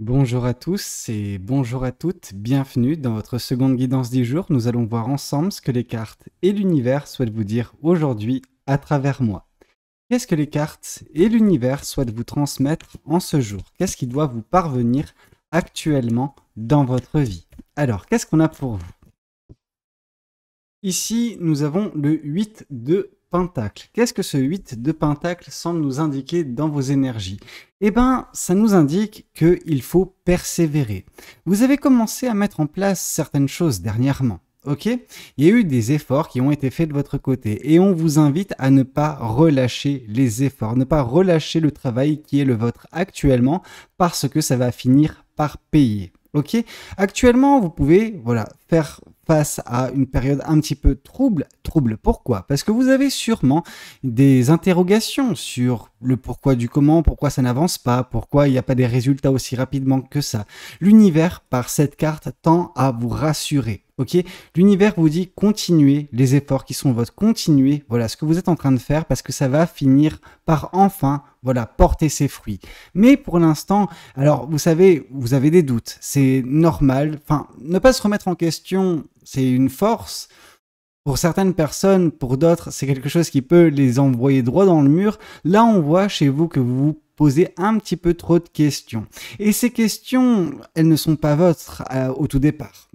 Bonjour à tous et bonjour à toutes, bienvenue dans votre seconde guidance du jour. Nous allons voir ensemble ce que les cartes et l'univers souhaitent vous dire aujourd'hui à travers moi. Qu'est-ce que les cartes et l'univers souhaitent vous transmettre en ce jour? Qu'est-ce qui doit vous parvenir actuellement dans votre vie? Alors, qu'est-ce qu'on a pour vous? Ici, nous avons le 8 de Pentacle. Qu'est-ce que ce 8 de Pentacle semble nous indiquer dans vos énergies? Eh bien, ça nous indique qu'il faut persévérer. Vous avez commencé à mettre en place certaines choses dernièrement. Ok? Il y a eu des efforts qui ont été faits de votre côté et on vous invite à ne pas relâcher les efforts, ne pas relâcher le travail qui est le vôtre actuellement parce que ça va finir par payer. Ok? Actuellement, vous pouvez faire face à une période un petit peu trouble. Trouble, pourquoi? Parce que vous avez sûrement des interrogations sur le pourquoi du comment, pourquoi ça n'avance pas, pourquoi il n'y a pas des résultats aussi rapidement que ça. L'univers, par cette carte, tend à vous rassurer. Ok, l'univers vous dit continuez les efforts qui sont vôtres, continuez ce que vous êtes en train de faire parce que ça va finir par enfin porter ses fruits. Mais pour l'instant, alors vous savez, vous avez des doutes, c'est normal. Enfin, ne pas se remettre en question, c'est une force. Pour certaines personnes, pour d'autres, c'est quelque chose qui peut les envoyer droit dans le mur. Là, on voit chez vous que vous vous posez un petit peu trop de questions. Et ces questions, elles ne sont pas vôtres au tout départ.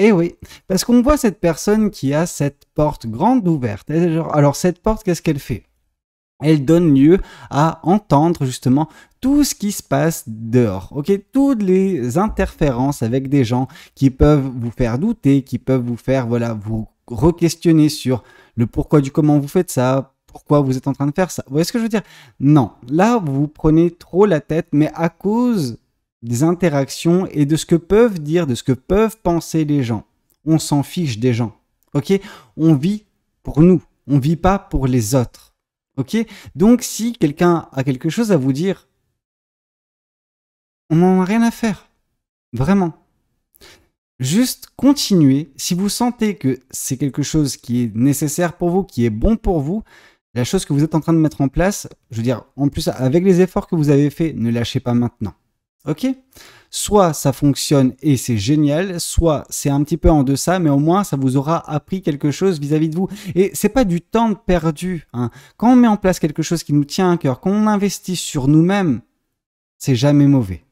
Eh oui, parce qu'on voit cette personne qui a cette porte grande ouverte. Alors cette porte, qu'est-ce qu'elle fait? Elle donne lieu à entendre justement tout ce qui se passe dehors, ok? Toutes les interférences avec des gens qui peuvent vous faire douter, qui peuvent vous faire, vous re-questionner sur le pourquoi du comment vous faites ça, pourquoi vous êtes en train de faire ça. Vous voyez ce que je veux dire? Non, là, vous vous prenez trop la tête, mais à cause des interactions et de ce que peuvent dire, de ce que peuvent penser les gens. On s'en fiche des gens, ok? On vit pour nous, on vit pas pour les autres. Ok? Donc, si quelqu'un a quelque chose à vous dire, on n'en a rien à faire. Vraiment. Juste continuez. Si vous sentez que c'est quelque chose qui est nécessaire pour vous, qui est bon pour vous, la chose que vous êtes en train de mettre en place, je veux dire, en plus, avec les efforts que vous avez faits, ne lâchez pas maintenant. Ok? Soit ça fonctionne et c'est génial, soit c'est un petit peu en deçà, mais au moins ça vous aura appris quelque chose vis-à-vis de vous. Et c'est pas du temps perdu. Hein. Quand on met en place quelque chose qui nous tient à cœur, quand on investit sur nous-mêmes, c'est jamais mauvais.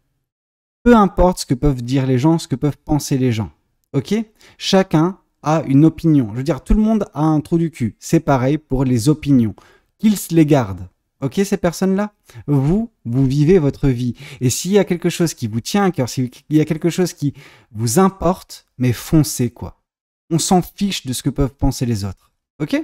Peu importe ce que peuvent dire les gens, ce que peuvent penser les gens. Ok? Chacun a une opinion. Je veux dire, tout le monde a un trou du cul. C'est pareil pour les opinions. Qu'ils se les gardent. Ok, ces personnes-là, vous vivez votre vie. Et s'il y a quelque chose qui vous tient à cœur, s'il y a quelque chose qui vous importe, mais foncez quoi. On s'en fiche de ce que peuvent penser les autres. Ok?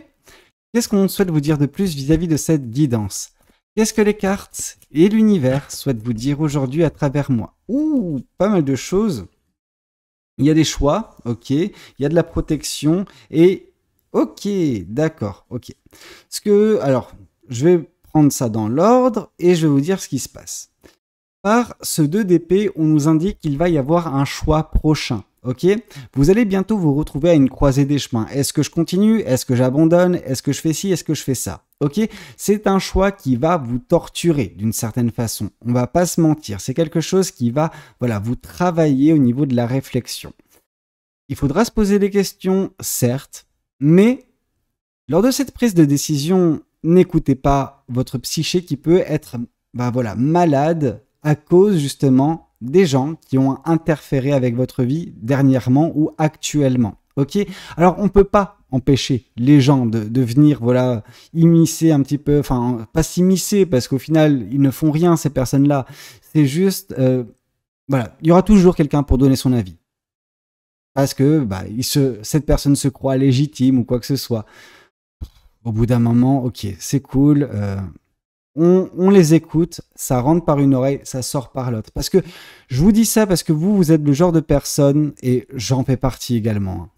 Qu'est-ce qu'on souhaite vous dire de plus vis-à-vis de cette guidance? Qu'est-ce que les cartes et l'univers souhaitent vous dire aujourd'hui à travers moi? Ouh, pas mal de choses. Il y a des choix, ok. Il y a de la protection et ok, d'accord, ok. Alors, je vais prendre ça dans l'ordre et je vais vous dire ce qui se passe. Par ce 2 d'épée, on nous indique qu'il va y avoir un choix prochain. Ok? Vous allez bientôt vous retrouver à une croisée des chemins. Est-ce que je continue? Est-ce que j'abandonne? Est-ce que je fais ci? Est-ce que je fais ça? Ok? C'est un choix qui va vous torturer d'une certaine façon. On va pas se mentir. C'est quelque chose qui va, vous travailler au niveau de la réflexion. Il faudra se poser des questions, certes, mais lors de cette prise de décision, n'écoutez pas votre psyché qui peut être malade à cause justement des gens qui ont interféré avec votre vie dernièrement ou actuellement. Ok? Alors on ne peut pas empêcher les gens de venir immiscer un petit peu, enfin pas s'immiscer parce qu'au final ils ne font rien ces personnes-là. C'est juste il y aura toujours quelqu'un pour donner son avis parce que cette personne se croit légitime ou quoi que ce soit. Au bout d'un moment, ok, c'est cool. On les écoute, ça rentre par une oreille, ça sort par l'autre. Parce que je vous dis ça parce que vous êtes le genre de personne, et j'en fais partie également. Hein.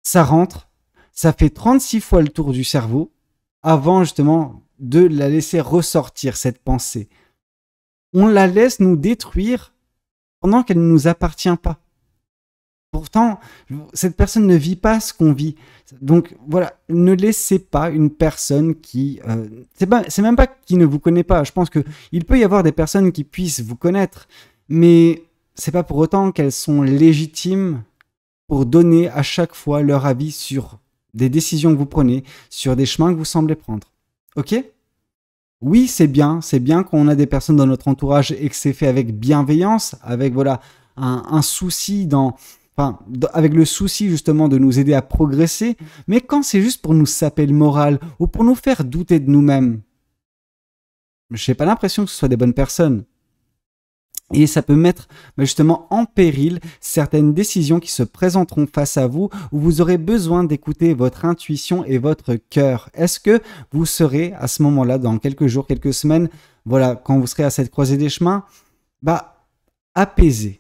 Ça rentre, ça fait 36 fois le tour du cerveau avant justement de la laisser ressortir, cette pensée. On la laisse nous détruire pendant qu'elle ne nous appartient pas. Pourtant, cette personne ne vit pas ce qu'on vit. Donc ne laissez pas une personne qui... c'est même pas qui ne vous connaît pas. Je pense qu'il peut y avoir des personnes qui puissent vous connaître, mais c'est pas pour autant qu'elles sont légitimes pour donner à chaque fois leur avis sur des décisions que vous prenez, sur des chemins que vous semblez prendre. Ok? Oui, c'est bien qu'on a des personnes dans notre entourage et que c'est fait avec bienveillance, avec voilà un souci avec le souci justement de nous aider à progresser, mais quand c'est juste pour nous saper le moral ou pour nous faire douter de nous-mêmes, j'ai pas l'impression que ce soit des bonnes personnes. Et ça peut mettre justement en péril certaines décisions qui se présenteront face à vous où vous aurez besoin d'écouter votre intuition et votre cœur. Est-ce que vous serez à ce moment-là, dans quelques jours, quelques semaines, voilà, quand vous serez à cette croisée des chemins, apaisé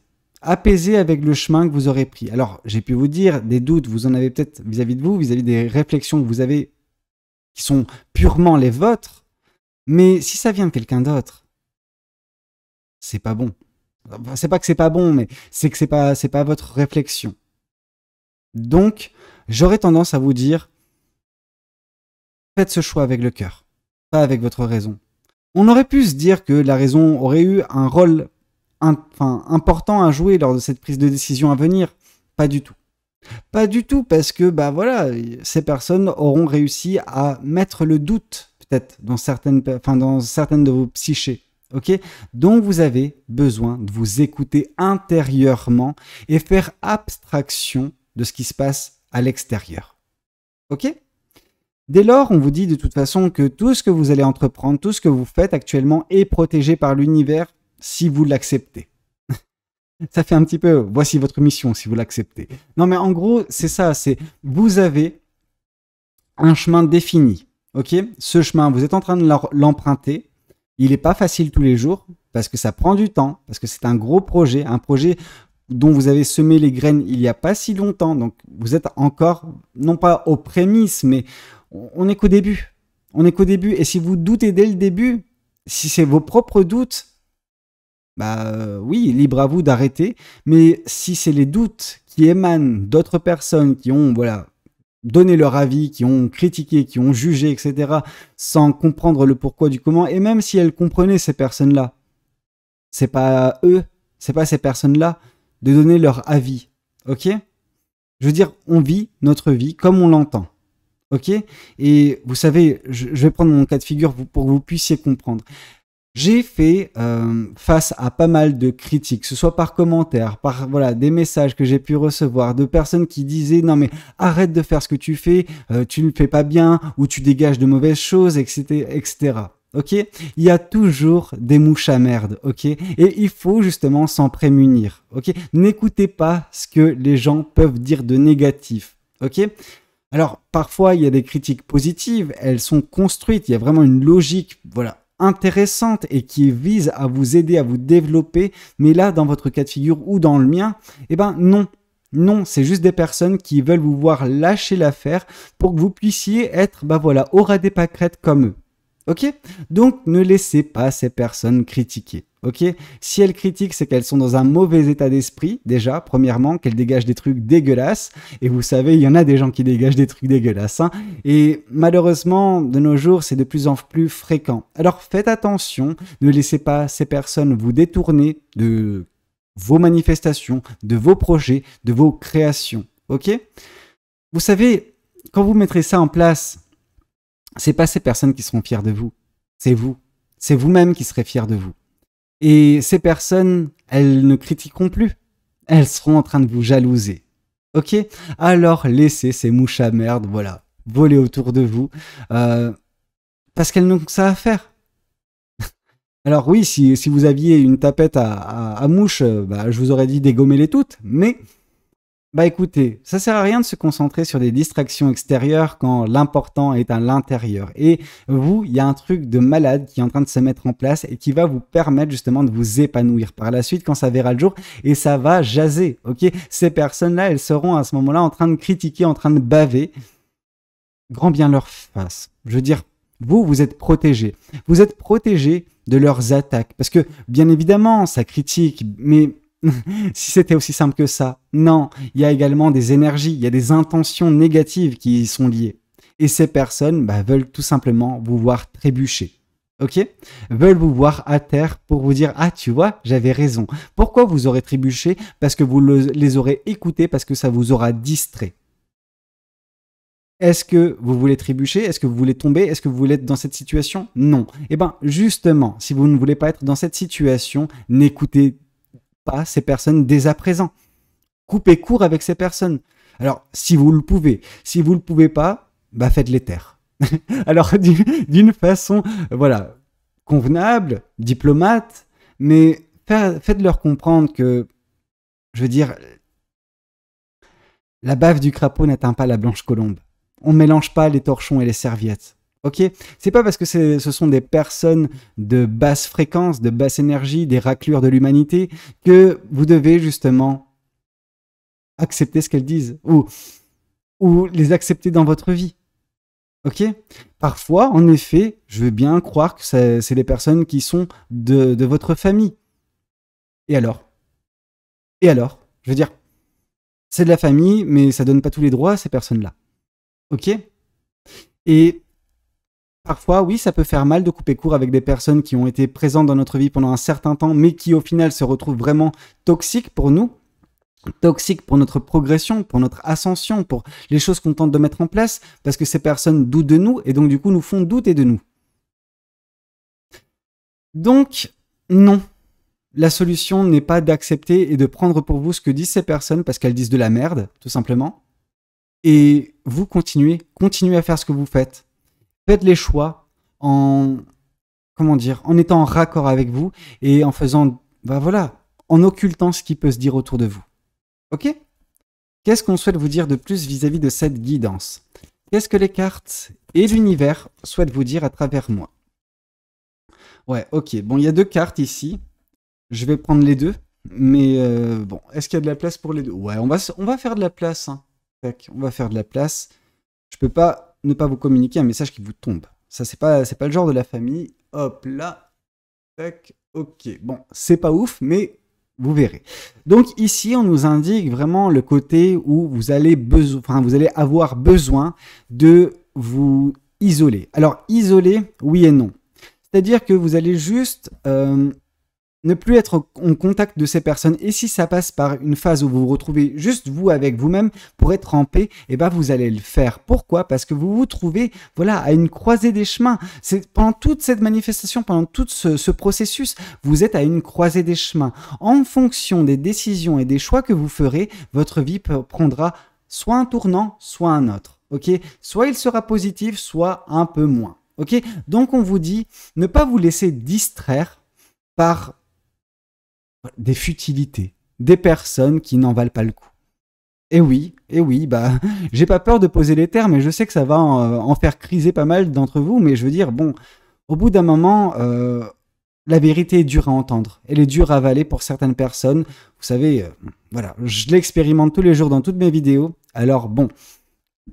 avec le chemin que vous aurez pris. Alors, j'ai pu vous dire, des doutes, vous en avez peut-être vis-à-vis de vous, vis-à-vis des réflexions que vous avez qui sont purement les vôtres, mais si ça vient de quelqu'un d'autre, c'est pas bon. Enfin, c'est pas que c'est pas bon, mais c'est que c'est pas votre réflexion. Donc, j'aurais tendance à vous dire, faites ce choix avec le cœur, pas avec votre raison. On aurait pu se dire que la raison aurait eu un rôle important à jouer lors de cette prise de décision à venir. Pas du tout. Pas du tout, parce que voilà, ces personnes auront réussi à mettre le doute, peut-être, dans certaines de vos psychés. Ok, donc vous avez besoin de vous écouter intérieurement et faire abstraction de ce qui se passe à l'extérieur. Ok? Dès lors, on vous dit de toute façon que tout ce que vous allez entreprendre, tout ce que vous faites actuellement est protégé par l'univers si vous l'acceptez. Ça fait un petit peu, voici votre mission si vous l'acceptez. Non mais en gros, c'est ça, vous avez un chemin défini. Ok? Ce chemin, vous êtes en train de l'emprunter. Il n'est pas facile tous les jours parce que ça prend du temps, parce que c'est un gros projet, un projet dont vous avez semé les graines il n'y a pas si longtemps. Donc, vous êtes encore, non pas aux prémices, mais on n'est qu'au début. On n'est qu'au début. Et si vous doutez dès le début, si c'est vos propres doutes, oui, libre à vous d'arrêter. Mais si c'est les doutes qui émanent d'autres personnes qui ont, donné leur avis, qui ont critiqué, qui ont jugé, etc., sans comprendre le pourquoi du comment, et même si elles comprenaient ces personnes-là, c'est pas eux, c'est pas ces personnes-là de donner leur avis, ok? Je veux dire, on vit notre vie comme on l'entend, ok? Et vous savez, je vais prendre mon cas de figure pour que vous puissiez comprendre. J'ai fait face à pas mal de critiques, que ce soit par commentaire, par des messages que j'ai pu recevoir, de personnes qui disaient non mais arrête de faire ce que tu fais, tu ne le fais pas bien, ou tu dégages de mauvaises choses, etc. Ok? Il y a toujours des mouches à merde, ok? Et il faut justement s'en prémunir, ok? N'écoutez pas ce que les gens peuvent dire de négatif, ok? Alors parfois il y a des critiques positives, elles sont construites, il y a vraiment une logique, intéressante et qui vise à vous aider à vous développer, mais là dans votre cas de figure ou dans le mien, non, c'est juste des personnes qui veulent vous voir lâcher l'affaire pour que vous puissiez être au ras des pâquerettes comme eux. Ok? Donc ne laissez pas ces personnes critiquer. Ok? Si elles critiquent, c'est qu'elles sont dans un mauvais état d'esprit, déjà, premièrement, qu'elles dégagent des trucs dégueulasses. Et vous savez, il y en a des gens qui dégagent des trucs dégueulasses. Hein. Et malheureusement, de nos jours, c'est de plus en plus fréquent. Alors faites attention, ne laissez pas ces personnes vous détourner de vos manifestations, de vos projets, de vos créations. Ok? Vous savez, quand vous mettrez ça en place, c'est pas ces personnes qui seront fières de vous. C'est vous. C'est vous-même qui serez fier de vous. Et ces personnes, elles ne critiqueront plus. Elles seront en train de vous jalouser. Ok? Alors laissez ces mouches à merde, voler autour de vous. Parce qu'elles n'ont que ça à faire. Alors oui, si vous aviez une tapette à mouches, je vous aurais dit dégommez-les toutes. Mais écoutez, ça sert à rien de se concentrer sur des distractions extérieures quand l'important est à l'intérieur. Et vous, il y a un truc de malade qui est en train de se mettre en place et qui va vous permettre justement de vous épanouir par la suite quand ça verra le jour et ça va jaser, ok? Ces personnes-là, elles seront à ce moment-là en train de critiquer, en train de baver. Grand bien leur face. Je veux dire, vous êtes protégés. Vous êtes protégés de leurs attaques. Parce que, bien évidemment, ça critique, mais si c'était aussi simple que ça, non, il y a également des énergies, il y a des intentions négatives qui y sont liées. Et ces personnes veulent tout simplement vous voir trébucher. ok, veulent vous voir à terre pour vous dire ah tu vois j'avais raison. Pourquoi vous aurez trébuché? Parce que vous les aurez écoutés, parce que ça vous aura distrait. Est-ce que vous voulez trébucher? Est-ce que vous voulez tomber? Est-ce que vous voulez être dans cette situation? Non. Eh bien, justement, si vous ne voulez pas être dans cette situation, n'écoutez pas ces personnes dès à présent. Coupez court avec ces personnes. Alors, si vous le pouvez. Si vous ne le pouvez pas, bah faites-les taire. Alors, d'une façon, voilà, convenable, diplomate, mais faites-leur comprendre que, je veux dire, la bave du crapaud n'atteint pas la blanche colombe. On ne mélange pas les torchons et les serviettes. Ok? C'est pas parce que ce sont des personnes de basse fréquence, de basse énergie, des raclures de l'humanité, que vous devez justement accepter ce qu'elles disent ou les accepter dans votre vie. Ok? Parfois, en effet, je veux bien croire que c'est des personnes qui sont de votre famille. Et alors? Et alors? Je veux dire, c'est de la famille, mais ça donne pas tous les droits à ces personnes-là. Ok? Et parfois, oui, ça peut faire mal de couper court avec des personnes qui ont été présentes dans notre vie pendant un certain temps, mais qui au final se retrouvent vraiment toxiques pour nous, toxiques pour notre progression, pour notre ascension, pour les choses qu'on tente de mettre en place, parce que ces personnes doutent de nous et donc du coup nous font douter de nous. Donc, non. La solution n'est pas d'accepter et de prendre pour vous ce que disent ces personnes parce qu'elles disent de la merde, tout simplement. Et vous continuez à faire ce que vous faites. Faites les choix en, comment dire, en étant en raccord avec vous et en faisant, bah voilà, en occultant ce qui peut se dire autour de vous. Ok? Qu'est-ce qu'on souhaite vous dire de plus vis-à-vis de cette guidance? Qu'est-ce que les cartes et l'univers souhaitent vous dire à travers moi? Ouais, ok. Bon, il y a deux cartes ici. Je vais prendre les deux. Mais bon, est-ce qu'il y a de la place pour les deux? Ouais, on va faire de la place. Hein. Tac, on va faire de la place. Je peux pas ne pas vous communiquer un message qui vous tombe. Ça, c'est pas le genre de la famille. Hop là. Tac, ok. Bon, c'est pas ouf, mais vous verrez. Donc ici, on nous indique vraiment le côté où vous allez avoir besoin de vous isoler. Alors, isoler, oui et non. C'est-à-dire que vous allez juste ne plus être en contact de ces personnes. Et si ça passe par une phase où vous vous retrouvez juste vous avec vous-même pour être en paix, eh ben vous allez le faire. Pourquoi? Parce que vous vous trouvez voilà, à une croisée des chemins. Pendant toute cette manifestation, pendant tout ce processus, vous êtes à une croisée des chemins. En fonction des décisions et des choix que vous ferez, votre vie prendra soit un tournant, soit un autre. Okay? Soit il sera positif, soit un peu moins. Okay? Donc on vous dit, ne pas vous laisser distraire par des futilités, des personnes qui n'en valent pas le coup. Et oui, bah, j'ai pas peur de poser les termes, et je sais que ça va en faire criser pas mal d'entre vous, mais je veux dire, bon, au bout d'un moment, la vérité est dure à entendre, elle est dure à avaler pour certaines personnes. Vous savez, voilà, je l'expérimente tous les jours dans toutes mes vidéos, alors bon,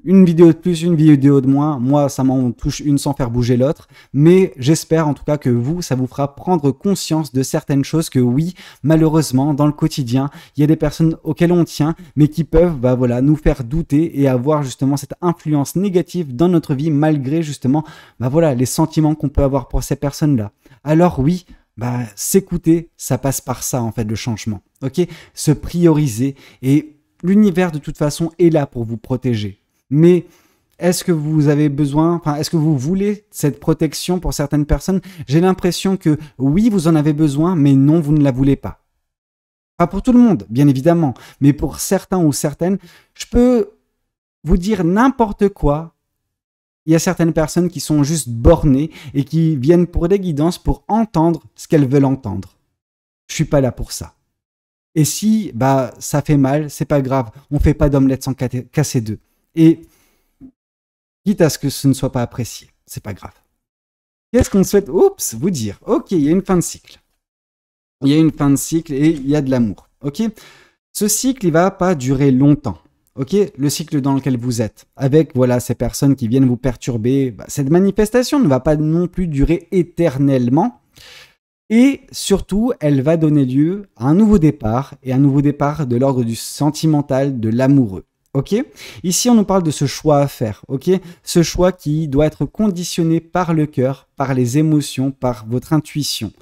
une vidéo de plus, une vidéo de moins, moi ça m'en touche une sans faire bouger l'autre, mais j'espère en tout cas que vous, ça vous fera prendre conscience de certaines choses que oui, malheureusement, dans le quotidien, il y a des personnes auxquelles on tient, mais qui peuvent bah, voilà, nous faire douter et avoir justement cette influence négative dans notre vie, malgré justement bah, voilà, les sentiments qu'on peut avoir pour ces personnes-là. Alors oui, bah, s'écouter, ça passe par ça en fait le changement, ok? Se prioriser, et l'univers de toute façon est là pour vous protéger. Mais est-ce que vous avez besoin, est-ce que vous voulez cette protection pour certaines personnes? J'ai l'impression que oui, vous en avez besoin, mais non, vous ne la voulez pas. Pas pour tout le monde, bien évidemment, mais pour certains ou certaines, je peux vous dire n'importe quoi. Il y a certaines personnes qui sont juste bornées et qui viennent pour des guidances pour entendre ce qu'elles veulent entendre. Je suis pas là pour ça. Et si bah ça fait mal, c'est pas grave, on fait pas d'omelette sans casser deux. Et quitte à ce que ce ne soit pas apprécié, c'est pas grave. Qu'est-ce qu'on souhaite vous dire? Ok, il y a une fin de cycle. Il y a une fin de cycle et il y a de l'amour. Ok, ce cycle, il va pas durer longtemps. Ok, le cycle dans lequel vous êtes, avec voilà ces personnes qui viennent vous perturber, bah, cette manifestation ne va pas non plus durer éternellement. Et surtout, elle va donner lieu à un nouveau départ, et un nouveau départ de l'ordre du sentimental, de l'amoureux. Ok? Ici, on nous parle de ce choix à faire. Ok? Ce choix qui doit être conditionné par le cœur, par les émotions, par votre intuition.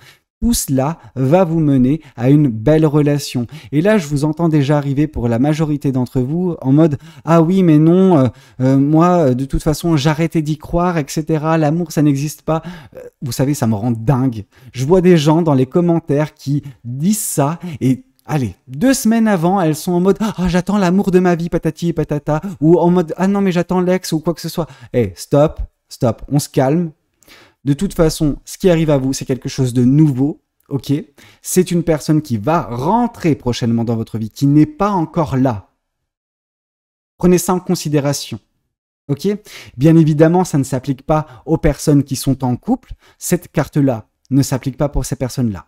Tout cela va vous mener à une belle relation. Et là, je vous entends déjà arriver pour la majorité d'entre vous en mode « Ah oui, mais non, moi, de toute façon, j'arrêtais d'y croire, etc. L'amour, ça n'existe pas. » Vous savez, ça me rend dingue. Je vois des gens dans les commentaires qui disent ça et allez, 2 semaines avant, elles sont en mode « Ah, j'attends l'amour de ma vie, patati et patata. » Ou en mode « Ah non, mais j'attends l'ex ou quoi que ce soit. » Eh, stop, on se calme. De toute façon, ce qui arrive à vous, c'est quelque chose de nouveau, ok? C'est une personne qui va rentrer prochainement dans votre vie, qui n'est pas encore là. Prenez ça en considération, ok? Bien évidemment, ça ne s'applique pas aux personnes qui sont en couple. Cette carte-là ne s'applique pas pour ces personnes-là.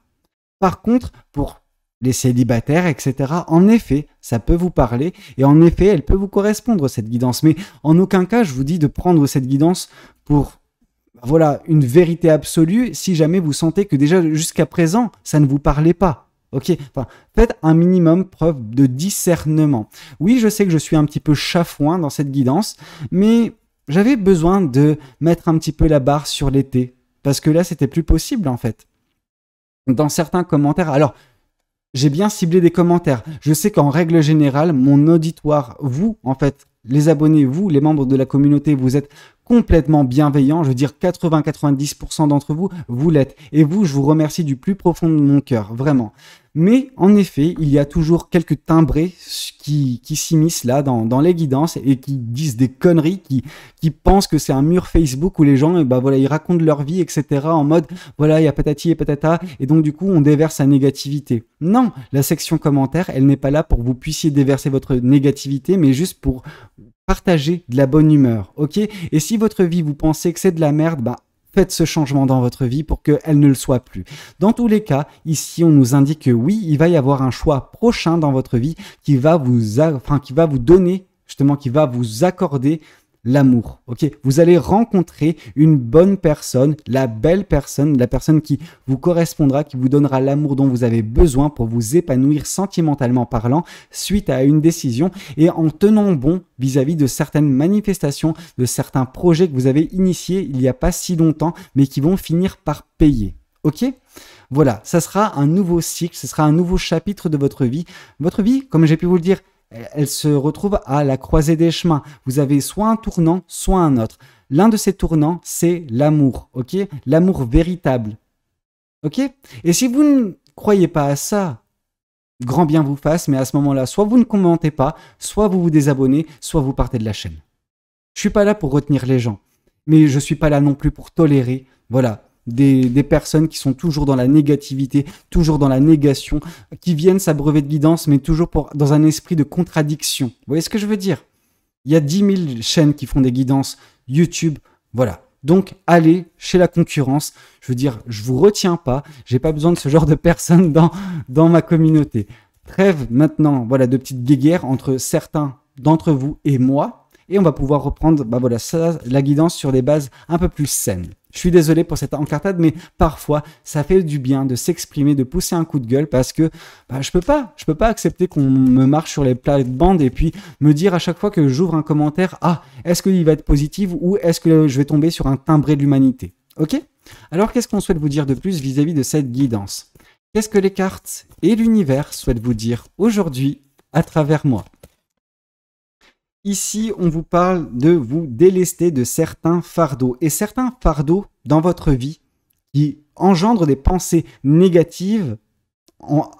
Par contre, pour les célibataires, etc., en effet, ça peut vous parler et en effet, elle peut vous correspondre, cette guidance. Mais en aucun cas, je vous dis de prendre cette guidance pour... Voilà, une vérité absolue si jamais vous sentez que déjà jusqu'à présent, ça ne vous parlait pas. Ok, enfin, faites un minimum preuve de discernement. Oui, je sais que je suis un petit peu chafouin dans cette guidance, mais j'avais besoin de mettre un petit peu la barre sur l'été, parce que là, c'était plus possible en fait. Dans certains commentaires, alors, j'ai bien ciblé des commentaires. Je sais qu'en règle générale, mon auditoire, vous, en fait, les abonnés, vous, les membres de la communauté, vous êtes complètement bienveillants. Je veux dire, 80-90% d'entre vous, vous l'êtes. Et vous, je vous remercie du plus profond de mon cœur, vraiment. Mais en effet, il y a toujours quelques timbrés qui s'immiscent là dans les guidances et qui disent des conneries, qui pensent que c'est un mur Facebook où les gens, et ben voilà, ils racontent leur vie, etc. en mode, voilà, il y a patati et patata, et donc du coup, on déverse sa négativité. Non, la section commentaires, elle n'est pas là pour que vous puissiez déverser votre négativité, mais juste pour partager de la bonne humeur, ok? Et si votre vie, vous pensez que c'est de la merde, bah, faites ce changement dans votre vie pour qu'elle ne le soit plus. Dans tous les cas, ici, on nous indique que oui, il va y avoir un choix prochain dans votre vie qui va vous donner, justement, qui va vous accorder l'amour, ok? Vous allez rencontrer une bonne personne, la belle personne, la personne qui vous correspondra, qui vous donnera l'amour dont vous avez besoin pour vous épanouir sentimentalement parlant suite à une décision et en tenant bon vis-à-vis de certaines manifestations, de certains projets que vous avez initiés il n'y a pas si longtemps, mais qui vont finir par payer, ok? Voilà, ça sera un nouveau cycle, ce sera un nouveau chapitre de votre vie. Votre vie, comme j'ai pu vous le dire, elle se retrouve à la croisée des chemins. Vous avez soit un tournant, soit un autre. L'un de ces tournants, c'est l'amour, ok? L'amour véritable, ok? Et si vous ne croyez pas à ça, grand bien vous fasse, mais à ce moment-là, soit vous ne commentez pas, soit vous vous désabonnez, soit vous partez de la chaîne. Je suis pas là pour retenir les gens, mais je suis pas là non plus pour tolérer, voilà, des personnes qui sont toujours dans la négativité, toujours dans la négation, qui viennent s'abreuver de guidance, mais toujours dans un esprit de contradiction. Vous voyez ce que je veux dire? Il y a 10 000 chaînes qui font des guidances, YouTube, voilà. Donc, allez chez la concurrence. Je veux dire, je vous retiens pas. J'ai pas besoin de ce genre de personnes dans ma communauté. Trêve maintenant, voilà, de petites guéguerres entre certains d'entre vous et moi. Et on va pouvoir reprendre, voilà, ça, la guidance sur des bases un peu plus saines. Je suis désolé pour cette encartade, mais parfois, ça fait du bien de s'exprimer, de pousser un coup de gueule parce que je peux pas accepter qu'on me marche sur les plates-bandes et puis me dire à chaque fois que j'ouvre un commentaire, est-ce qu'il va être positif ou est-ce que je vais tomber sur un timbré de l'humanité? Ok? Alors, qu'est-ce qu'on souhaite vous dire de plus vis-à-vis de cette guidance? Qu'est-ce que les cartes et l'univers souhaitent vous dire aujourd'hui à travers moi? Ici, on vous parle de vous délester de certains fardeaux. Et certains fardeaux dans votre vie qui engendrent des pensées négatives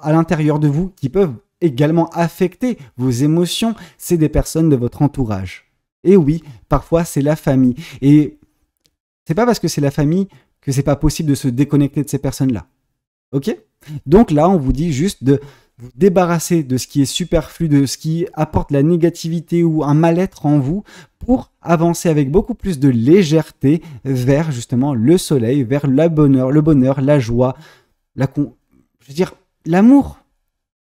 à l'intérieur de vous, qui peuvent également affecter vos émotions, c'est des personnes de votre entourage. Et oui, parfois c'est la famille. Et c'est pas parce que c'est la famille que c'est pas possible de se déconnecter de ces personnes-là. Ok? Donc là, on vous dit juste de vous débarrasser de ce qui est superflu, de ce qui apporte la négativité ou un mal-être en vous pour avancer avec beaucoup plus de légèreté vers justement le soleil, vers le bonheur, la joie, je veux dire, l'amour.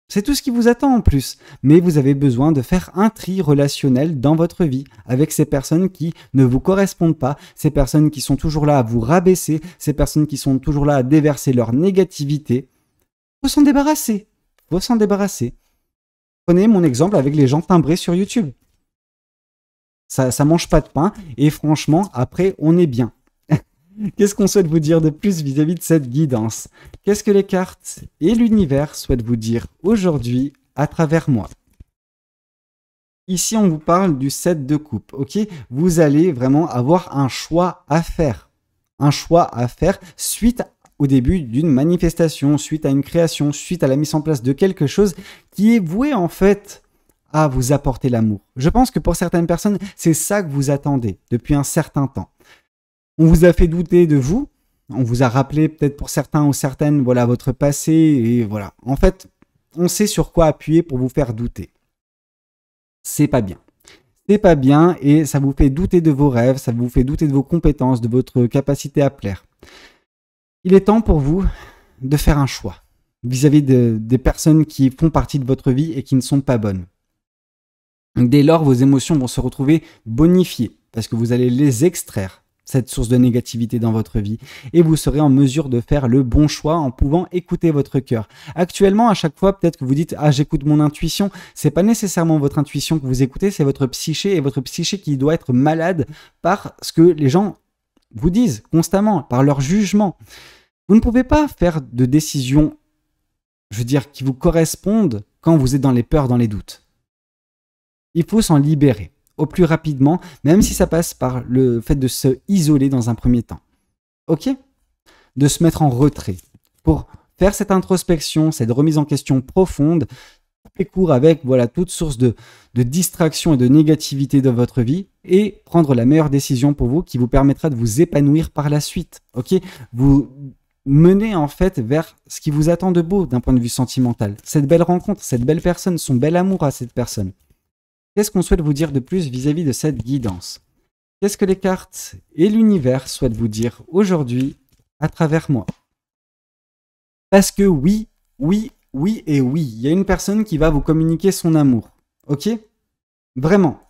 C'est tout ce qui vous attend en plus. Mais vous avez besoin de faire un tri relationnel dans votre vie avec ces personnes qui ne vous correspondent pas, ces personnes qui sont toujours là à vous rabaisser, ces personnes qui sont toujours là à déverser leur négativité. Faut s'en débarrasser. Prenez mon exemple avec les gens timbrés sur YouTube. Ça mange pas de pain. Et franchement, après, on est bien. Qu'est-ce qu'on souhaite vous dire de plus vis-à-vis de cette guidance? Qu'est-ce que les cartes et l'univers souhaitent vous dire aujourd'hui à travers moi? Ici, on vous parle du 7 de coupe, ok? Vous allez vraiment avoir un choix à faire. Un choix à faire suite au début d'une manifestation, suite à une création, suite à la mise en place de quelque chose qui est voué en fait à vous apporter l'amour. Je pense que pour certaines personnes, c'est ça que vous attendez depuis un certain temps. On vous a fait douter de vous, on vous a rappelé peut-être pour certains ou certaines, voilà, votre passé, et voilà. En fait, on sait sur quoi appuyer pour vous faire douter. C'est pas bien. C'est pas bien et ça vous fait douter de vos rêves, ça vous fait douter de vos compétences, de votre capacité à plaire. Il est temps pour vous de faire un choix vis-à-vis des personnes qui font partie de votre vie et qui ne sont pas bonnes. Dès lors, vos émotions vont se retrouver bonifiées parce que vous allez les extraire, cette source de négativité dans votre vie, et vous serez en mesure de faire le bon choix en pouvant écouter votre cœur. Actuellement, à chaque fois, peut-être que vous dites « Ah, j'écoute mon intuition », c'est pas nécessairement votre intuition que vous écoutez, c'est votre psyché, et votre psyché qui doit être malade par ce que les gens vous disent constamment, par leur jugement. Vous ne pouvez pas faire de décisions, je veux dire, qui vous correspondent quand vous êtes dans les peurs, dans les doutes. Il faut s'en libérer au plus rapidement, même si ça passe par le fait de se isoler dans un premier temps. Ok? De se mettre en retrait pour faire cette introspection, cette remise en question profonde, couper court avec voilà, toute source de distraction et de négativité de votre vie et prendre la meilleure décision pour vous qui vous permettra de vous épanouir par la suite. Ok? Vous menez en fait vers ce qui vous attend de beau d'un point de vue sentimental. Cette belle rencontre, cette belle personne, son bel amour à cette personne. Qu'est-ce qu'on souhaite vous dire de plus vis-à-vis de cette guidance? Qu'est-ce que les cartes et l'univers souhaitent vous dire aujourd'hui à travers moi? Parce que oui, oui, oui et oui, il y a une personne qui va vous communiquer son amour. Ok? Vraiment.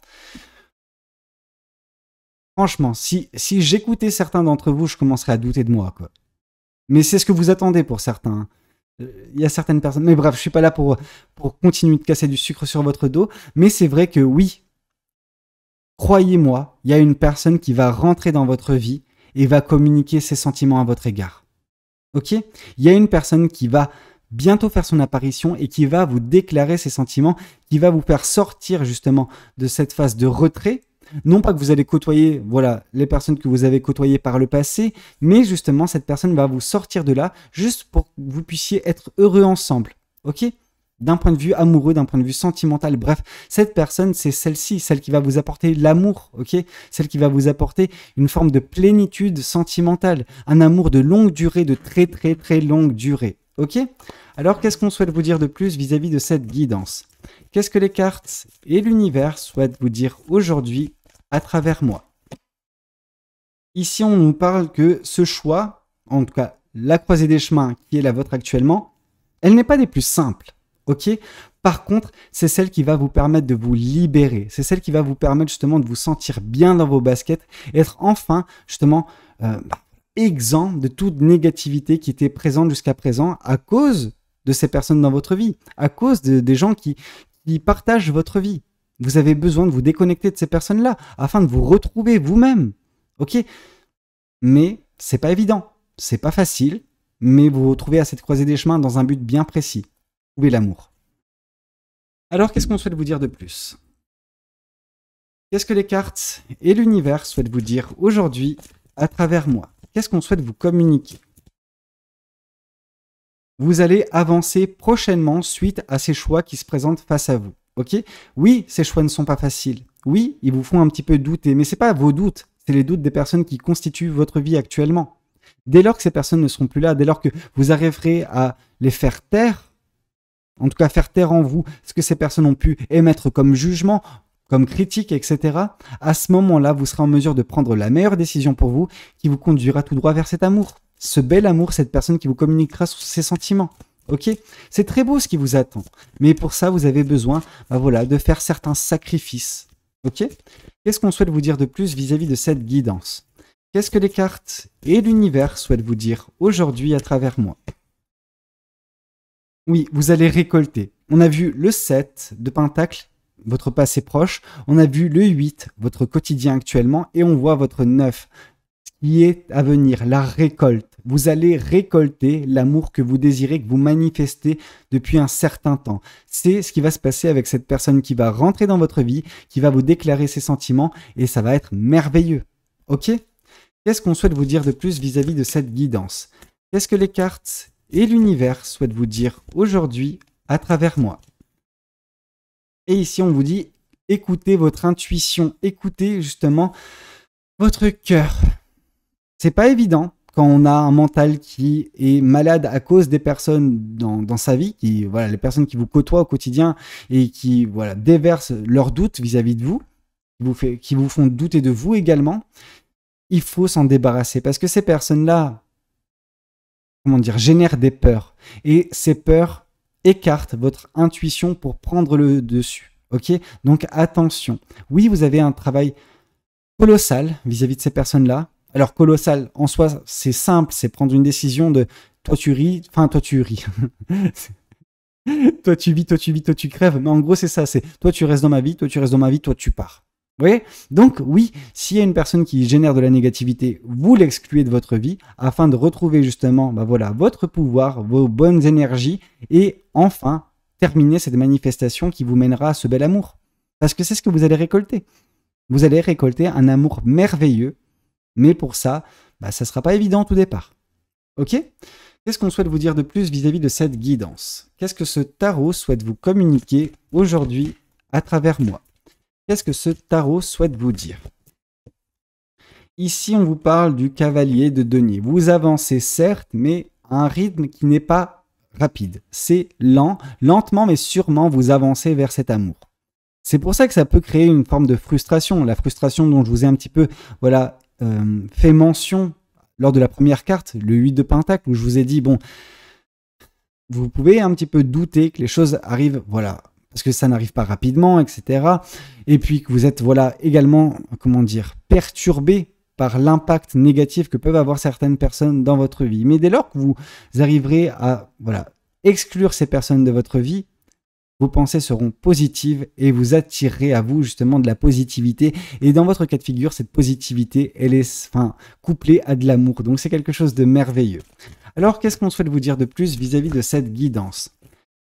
Franchement, si j'écoutais certains d'entre vous, je commencerais à douter de moi, quoi. Mais c'est ce que vous attendez pour certains. Il y a certaines personnes, mais bref, je suis pas là pour continuer de casser du sucre sur votre dos, mais c'est vrai que oui, croyez-moi, il y a une personne qui va rentrer dans votre vie et va communiquer ses sentiments à votre égard. Ok? Il y a une personne qui va bientôt faire son apparition et qui va vous déclarer ses sentiments, qui va vous faire sortir justement de cette phase de retrait. Non pas que vous allez côtoyer voilà, les personnes que vous avez côtoyées par le passé, mais justement, cette personne va vous sortir de là juste pour que vous puissiez être heureux ensemble. Ok? D'un point de vue amoureux, d'un point de vue sentimental. Bref, cette personne, c'est celle-ci, celle qui va vous apporter l'amour, ok? Celle qui va vous apporter une forme de plénitude sentimentale, un amour de longue durée, de très très très longue durée, ok? Alors, qu'est-ce qu'on souhaite vous dire de plus vis-à-vis de cette guidance? Qu'est-ce que les cartes et l'univers souhaitent vous dire aujourd'hui à travers moi? Ici, on nous parle que ce choix, en tout cas la croisée des chemins qui est la vôtre actuellement, elle n'est pas des plus simples, ok? Par contre, c'est celle qui va vous permettre de vous libérer. C'est celle qui va vous permettre justement de vous sentir bien dans vos baskets et être enfin justement exempt de toute négativité qui était présente jusqu'à présent à cause de ces personnes dans votre vie, à cause des gens qui partagent votre vie. Vous avez besoin de vous déconnecter de ces personnes-là afin de vous retrouver vous-même. Ok? Mais c'est pas évident, c'est pas facile, mais vous vous retrouvez à cette croisée des chemins dans un but bien précis. Trouver l'amour. Alors, qu'est-ce qu'on souhaite vous dire de plus? Qu'est-ce que les cartes et l'univers souhaitent vous dire aujourd'hui à travers moi? Qu'est-ce qu'on souhaite vous communiquer? Vous allez avancer prochainement suite à ces choix qui se présentent face à vous. Ok? Oui, ces choix ne sont pas faciles. Oui, ils vous font un petit peu douter, mais ce n'est pas vos doutes, c'est les doutes des personnes qui constituent votre vie actuellement. Dès lors que ces personnes ne seront plus là, dès lors que vous arriverez à les faire taire, en tout cas faire taire en vous ce que ces personnes ont pu émettre comme jugement, comme critique, etc., à ce moment-là, vous serez en mesure de prendre la meilleure décision pour vous qui vous conduira tout droit vers cet amour. Ce bel amour, cette personne qui vous communiquera ses sentiments. Ok? C'est très beau ce qui vous attend. Mais pour ça, vous avez besoin voilà, de faire certains sacrifices. Ok? Qu'est-ce qu'on souhaite vous dire de plus vis-à-vis de cette guidance? Qu'est-ce que les cartes et l'univers souhaitent vous dire aujourd'hui à travers moi? Oui, vous allez récolter. On a vu le 7 de Pentacle, votre passé proche, on a vu le 8, votre quotidien actuellement, et on voit votre 9, ce qui est à venir, la récolte. Vous allez récolter l'amour que vous désirez, que vous manifestez depuis un certain temps. C'est ce qui va se passer avec cette personne qui va rentrer dans votre vie, qui va vous déclarer ses sentiments, et ça va être merveilleux. Ok ? Qu'est-ce qu'on souhaite vous dire de plus vis-à-vis de cette guidance? Qu'est-ce que les cartes et l'univers souhaitent vous dire aujourd'hui à travers moi? Et ici, on vous dit, écoutez votre intuition, écoutez justement votre cœur. C'est pas évident quand on a un mental qui est malade à cause des personnes dans sa vie, voilà, les personnes qui vous côtoient au quotidien et qui voilà, déversent leurs doutes vis-à-vis de vous, qui vous font douter de vous également. Il faut s'en débarrasser parce que ces personnes-là, génèrent des peurs. Et ces peurs écartent votre intuition pour prendre le dessus. Ok ? Donc attention. Oui, vous avez un travail colossal vis-à-vis de ces personnes-là. Alors colossal, en soi, c'est simple, c'est prendre une décision de toi tu ris. Toi tu vis, toi tu crèves. Mais en gros, c'est ça, c'est toi tu restes dans ma vie, toi tu restes dans ma vie, toi tu pars. Vous voyez ? Donc oui, s'il y a une personne qui génère de la négativité, vous l'excluez de votre vie afin de retrouver justement votre pouvoir, vos bonnes énergies et enfin terminer cette manifestation qui vous mènera à ce bel amour. Parce que c'est ce que vous allez récolter. Vous allez récolter un amour merveilleux, mais pour ça, ça ne sera pas évident au tout départ. Ok ? Qu'est-ce qu'on souhaite vous dire de plus vis-à-vis de cette guidance? Qu'est-ce que ce tarot souhaite vous communiquer aujourd'hui à travers moi? Qu'est-ce que ce tarot souhaite vous dire? Ici, on vous parle du cavalier de denier. Vous avancez certes, mais à un rythme qui n'est pas rapide. C'est lent, lentement mais sûrement vous avancez vers cet amour. C'est pour ça que ça peut créer une forme de frustration. La frustration dont je vous ai un petit peu fait mention lors de la première carte, le 8 de Pentacle, où je vous ai dit, vous pouvez un petit peu douter que les choses arrivent, parce que ça n'arrive pas rapidement, etc. Et puis que vous êtes, également, perturbé par l'impact négatif que peuvent avoir certaines personnes dans votre vie. Mais dès lors que vous arriverez à, exclure ces personnes de votre vie, vos pensées seront positives et vous attirerez à vous justement de la positivité. Et dans votre cas de figure, cette positivité, elle est couplée à de l'amour. Donc c'est quelque chose de merveilleux. Alors qu'est-ce qu'on souhaite vous dire de plus vis-à-vis de cette guidance?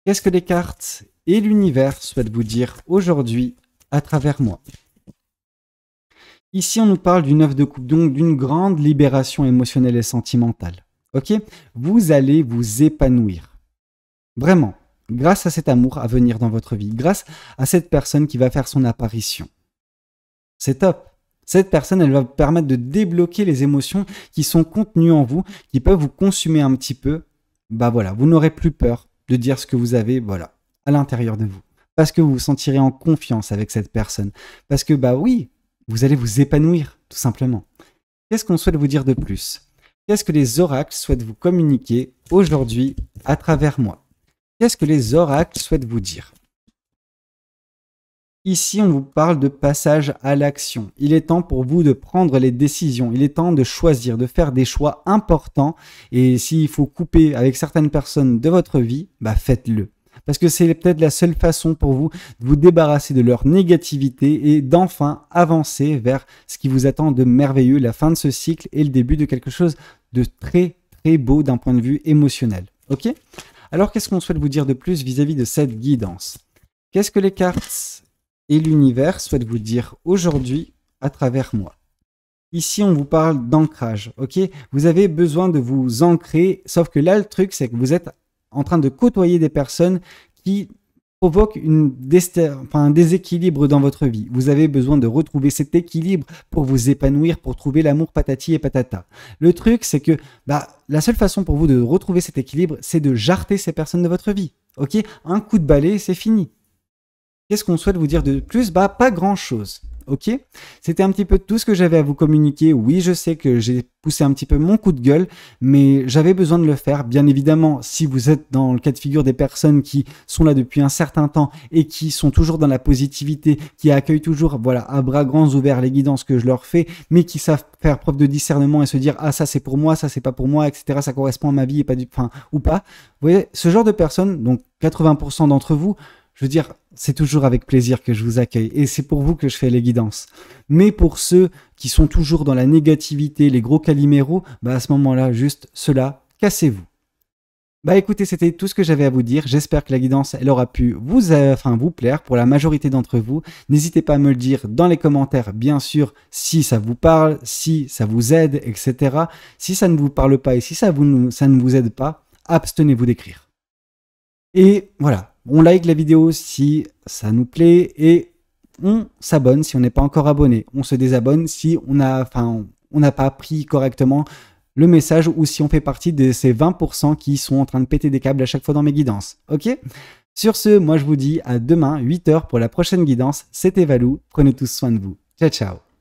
Qu'est-ce que les cartes et l'univers souhaitent vous dire aujourd'hui à travers moi? Ici, on nous parle du 9 de coupe, donc d'une grande libération émotionnelle et sentimentale. Ok? Vous allez vous épanouir. Vraiment. Grâce à cet amour à venir dans votre vie, grâce à cette personne qui va faire son apparition. C'est top. Cette personne, elle va vous permettre de débloquer les émotions qui sont contenues en vous, qui peuvent vous consumer un petit peu. Vous n'aurez plus peur de dire ce que vous avez, à l'intérieur de vous. Parce que vous vous sentirez en confiance avec cette personne. Parce que, oui, vous allez vous épanouir, tout simplement. Qu'est-ce qu'on souhaite vous dire de plus? Qu'est-ce que les oracles souhaitent vous communiquer aujourd'hui à travers moi? Qu'est-ce que les oracles souhaitent vous dire? Ici, on vous parle de passage à l'action. Il est temps pour vous de prendre les décisions. Il est temps de choisir, de faire des choix importants. Et s'il faut couper avec certaines personnes de votre vie, faites-le. Parce que c'est peut-être la seule façon pour vous de vous débarrasser de leur négativité et d'enfin avancer vers ce qui vous attend de merveilleux, la fin de ce cycle et le début de quelque chose de très, très beau d'un point de vue émotionnel. Ok ? Alors, qu'est-ce qu'on souhaite vous dire de plus vis-à-vis de cette guidance? Qu'est-ce que les cartes et l'univers souhaitent vous dire aujourd'hui à travers moi? Ici, on vous parle d'ancrage, ok? Vous avez besoin de vous ancrer, sauf que là, le truc, c'est que vous êtes en train de côtoyer des personnes qui provoquent un déséquilibre dans votre vie. Vous avez besoin de retrouver cet équilibre pour vous épanouir, pour trouver l'amour patati et patata. Le truc, c'est que la seule façon pour vous de retrouver cet équilibre, c'est de jarter ces personnes de votre vie. Ok? Un coup de balai, c'est fini. Qu'est-ce qu'on souhaite vous dire de plus? Pas grand-chose. Ok? C'était un petit peu tout ce que j'avais à vous communiquer. Oui, je sais que j'ai poussé un petit peu mon coup de gueule, mais j'avais besoin de le faire. Bien évidemment, si vous êtes dans le cas de figure des personnes qui sont là depuis un certain temps et qui sont toujours dans la positivité, qui accueillent toujours, à bras grands ouverts les guidances que je leur fais, mais qui savent faire preuve de discernement et se dire, ça c'est pour moi, ça c'est pas pour moi, etc. Ça correspond à ma vie et pas ou pas. Vous voyez, ce genre de personnes, donc 80% d'entre vous, je veux dire, c'est toujours avec plaisir que je vous accueille et c'est pour vous que je fais les guidances. Mais pour ceux qui sont toujours dans la négativité, les gros caliméros, bah à ce moment-là, juste cela, cassez-vous. Bah écoutez, c'était tout ce que j'avais à vous dire. J'espère que la guidance, elle aura pu vous plaire pour la majorité d'entre vous. N'hésitez pas à me le dire dans les commentaires, bien sûr, si ça vous parle, si ça vous aide, etc. Si ça ne vous parle pas et si ça ne vous aide pas, abstenez-vous d'écrire. Et voilà, on like la vidéo si ça nous plaît et on s'abonne si on n'est pas encore abonné. On se désabonne si on n'a pas pris correctement le message ou si on fait partie de ces 20% qui sont en train de péter des câbles à chaque fois dans mes guidances. Ok ? Sur ce, moi je vous dis à demain, 8h pour la prochaine guidance. C'était Valou, prenez tous soin de vous. Ciao, ciao.